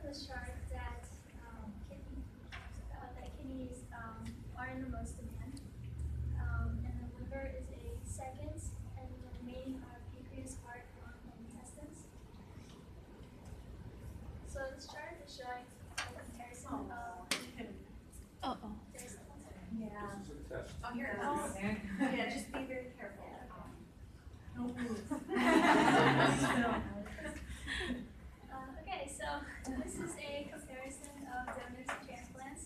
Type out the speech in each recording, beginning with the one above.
this chart that kidneys are in the most demand, and the liver is a second, and the remaining are pancreas, heart, lung, and intestines. So this chart is showing a comparison of. There's Yeah. This is a test. Oh, here it Oh. is. Yeah, just be very careful. Don't move. Okay, so this is a comparison of donors and transplants.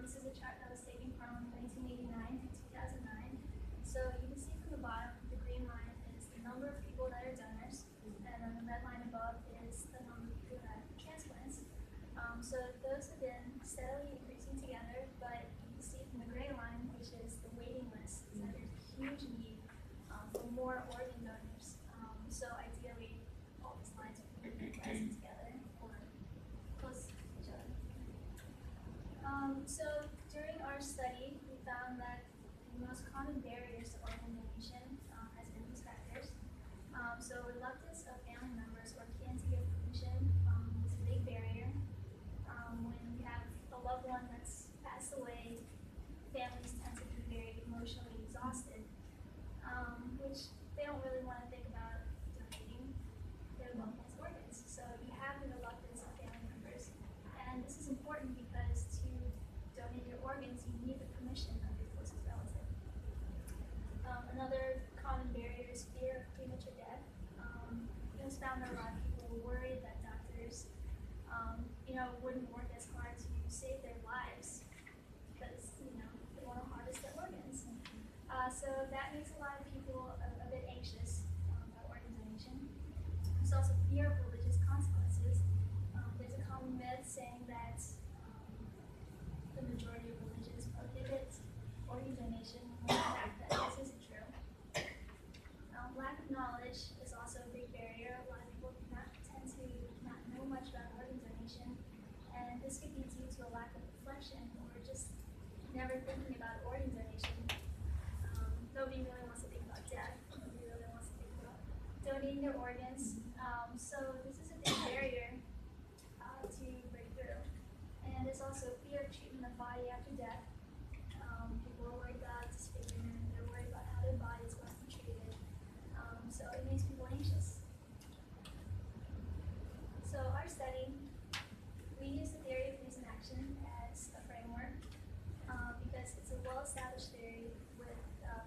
This is a chart that was taken from 1989 to 2009. So you can see from the bottom, the green line is the number of people that are donors, and then the red line above is the number of people that are transplants. So those have been steadily increasing together, but you can see from the gray line, which is the waiting list, that there's a huge need for more organ donors. So ideally, all these lines are going to be rising together or close to each other. So during our study, we found that the most common barriers to organ donation has been these factors. So reluctance of family members or kin to give permission is a big barrier. When you have a loved one that's passed away, families tend to be very emotionally exhausted, which they don't really want to think about donating their loved one's organs. So you have the reluctance of family members. And this is important because to donate your organs, you need the permission of your closest relative. Another common barrier is fear of premature death. It was found that a lot of people were worried that doctors wouldn't work as hard to save their lives because, they want to harvest their organs. So that makes a lot of people a bit anxious about organ donation. There's also fear of religious consequences. There's a common myth saying that the majority of religions prohibit organ donation, when in fact that this isn't true. Lack of knowledge is also a big barrier. A lot of people tend to not know much about organ donation, and this could be due to a lack of reflection or just never thinking about organ donation. Nobody really wants to think about death. Nobody really wants to think about donating their organs. So this is a big barrier to break through. And there's also fear of treatment of body after death. People are worried about disfigurement. They're worried about how their body is going to be treated. So it makes people anxious. So our study, we use the theory of reason action as a framework because it's a well-established theory with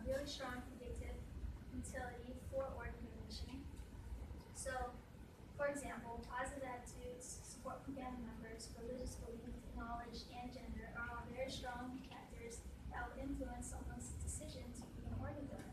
really strong predictive utility for organ donation. So, for example, positive attitudes, support from family members, religious belief, knowledge, and gender are all very strong factors that will influence someone's decision to be an organ donor.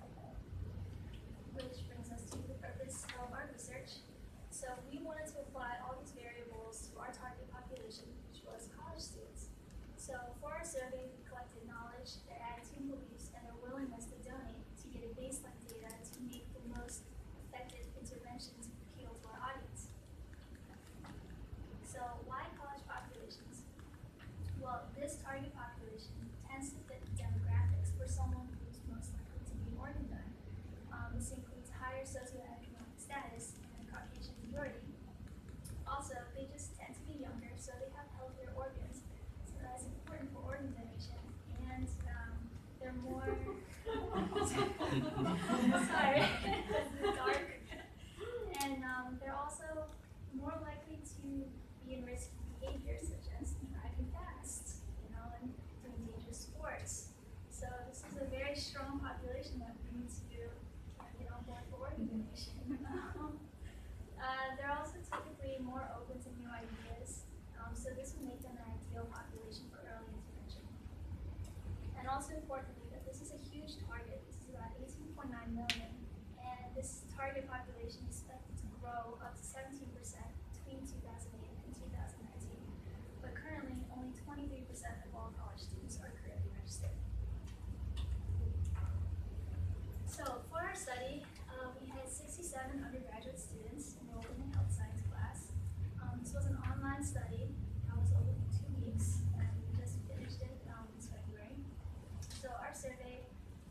Which brings us to the purpose of our research. So we wanted to apply all these variables to our target population, which was college students. So for our survey, we collected knowledge, their attitude, beliefs, and their willingness to donate to get a baseline data to make the most effective interventions appeal to our audience. So why college populations? Well, this target population tends to fit the demographics for someone who's most likely to be an organ donor. This includes higher socioeconomic status and Caucasian majority. Also, they just tend to be younger, so they have healthier organs. So that's important for organ donation. And they're more sorry, it's dark. And they're also more likely to be in risky behaviors such as driving fast, and doing dangerous sports. So this is a very strong population that we need to get on board for organ donation. They're also typically more open to new ideas, so this would make them an ideal population for early intervention. And also importantly, that this is a huge target. This is about 18.9 million, and this target population is expected to grow up to 17% between 2008 and 2019. But currently, only 23% of all college students are currently registered. So for our study, we had 67 undergraduate students enrolled in a health science class. This was an online study that was over 2 weeks, and we just finished it this February. So our survey,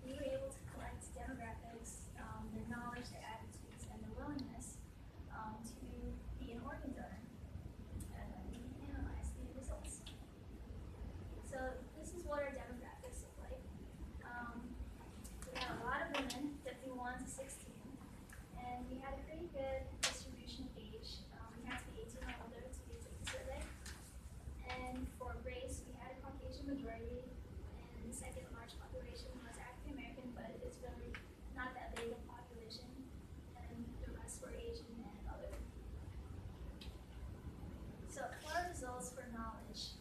we were able to collect demographics, their knowledge, their attitudes, and their willingness to be an good distribution of age. You have to be 18 or older to be taking the survey. And for race, we had a Caucasian majority, and the second large population was African American, but it's really not that big of a population, and the rest were Asian and other. So for our results for knowledge,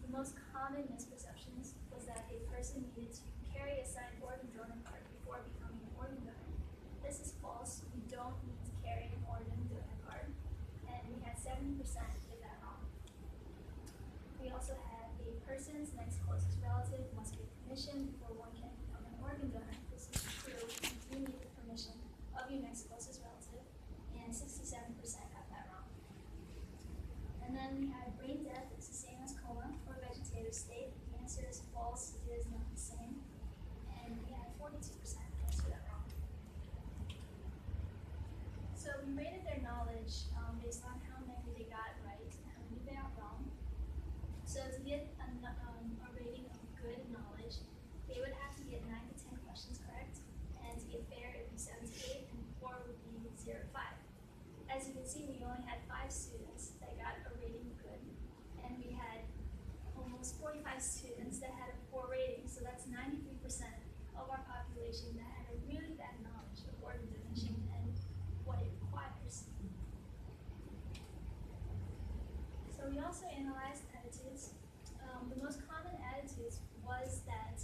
the most common misperceptions was that a person needed to carry a signed organ donor card before becoming an organ donor. This is false. You don't need to carry an organ donor card, and we had 70% get that wrong. We also had a person's next closest relative must get permission before one can become an organ donor. This is true. You do need the permission of your next closest relative, and 67% got that wrong. And then we had brain death is the same as coma or vegetative state. The answer is false. It is not the same. And we had 42% answer that wrong. So we rated their knowledge based on how many they got right and how many they got wrong. So to get a rating of good knowledge, they would have to get 9 to 10 questions correct, and to get fair it would be 7 to 8, and poor would be 0 to 5. As you can see, we only had 5 students that got a rating good, and we had almost 45 students that had a poor rating, so that's 93% of our population that had a really bad knowledge of organ donation and what it requires. So we also analyzed attitudes. The most common attitudes was that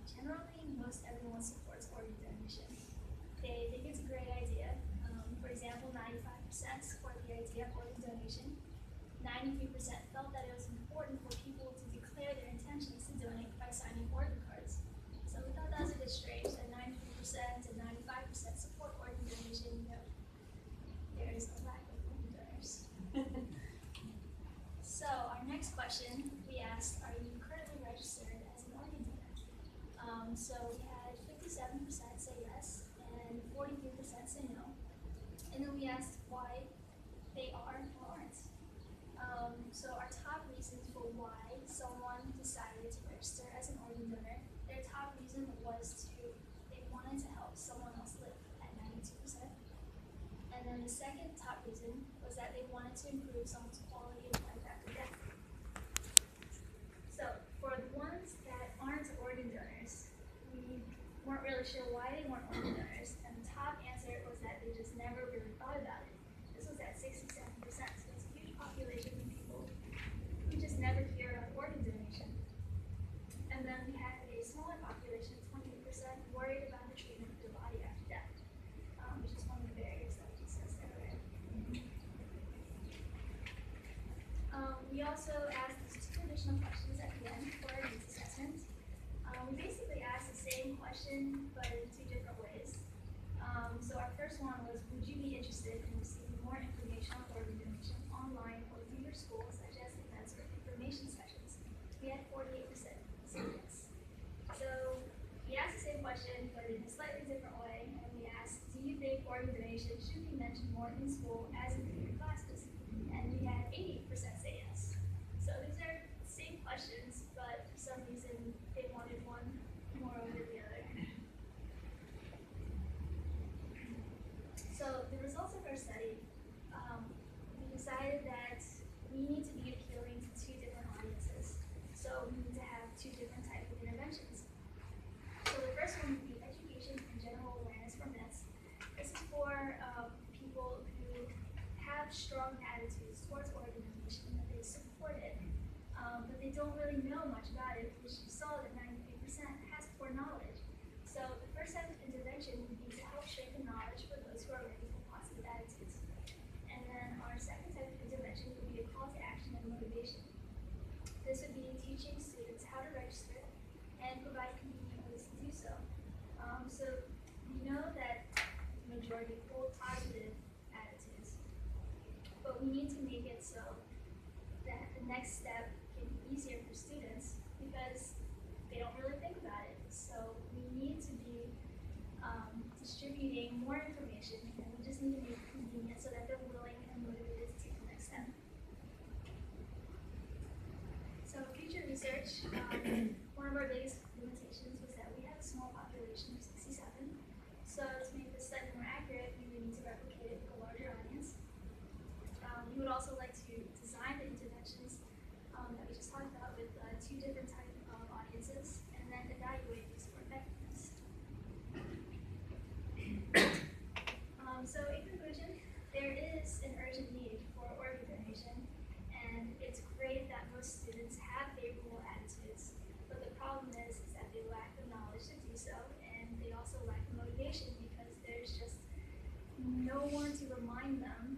generally most everyone supports organ donation. They think it's a great idea. For example, 95% support the idea of organ donation. 93% felt that it was important for people to declare their intentions to donate by signing organ cards. So we thought that was a bit strange that 93% and 95% support organ donation. There is a lack of organ donors. So our next question, we asked, are you currently registered as an organ donor? So we had 57% say yes and 43% say no. And then we asked why they are or aren't. So our top reasons for why someone decided to register as an organ donor, their top reason was they wanted to help someone else live at 92%. And then the second top reason was that they wanted to improve someone's quality of life after death. So for the ones that aren't organ donors, we weren't really sure why they weren't organ donors, and the top answer was that they just never really thought about it. This was at 67%, so it's a huge population of people who just never hear about organ donation. And then we had a smaller population, 28%, worried about the treatment of their body after death, which is one of the barriers that we discussed earlier. We also asked these 2 additional questions at the end for our needs assessment. We basically asked the same question, but in 2 different ways. So our first one was, would you be interested in receiving more information on organ donation online or through your school, such as events or information sessions? We had 48% say yes. So we asked the same question, but in a slightly different way, and we asked, do you think organ donation should be mentioned more in school as in your classes? And we had 88% say yes. So these are the same questions, but for some reason they wanted one more over the other. So the results of our study, we decided that we need to be appealing to 2 different audiences. So we need to have 2 different types of interventions. So the first one would be education and general awareness for myths. This is for people who have strong attitudes towards organ donation, that they support it, but they don't really know much about it, which you saw that 93% has poor knowledge. So the first type of intervention would be to help strengthen knowledge for those who are ready for positive attitudes. And then our second type of intervention would be a call to action and motivation. This would be teaching students how to register and provide convenient ways to do so. So we know that the majority hold positive attitudes, but we need to make it so that the next step can be easier for students because they don't really think about it. So we need to be distributing more information, and we just need to make it convenient so that they're willing and motivated to take the next step. So future research, one of our biggest limitations was that we have a small population of 67. So to make this study more accurate, we would need to replicate it would also like to design the interventions that we just talked about with two different types of audiences, and then evaluate these for effectiveness. So in conclusion, there is an urgent need for organ donation, and it's great that most students have favorable attitudes, but the problem is that they lack the knowledge to do so, and they also lack the motivation because there's just no one to remind them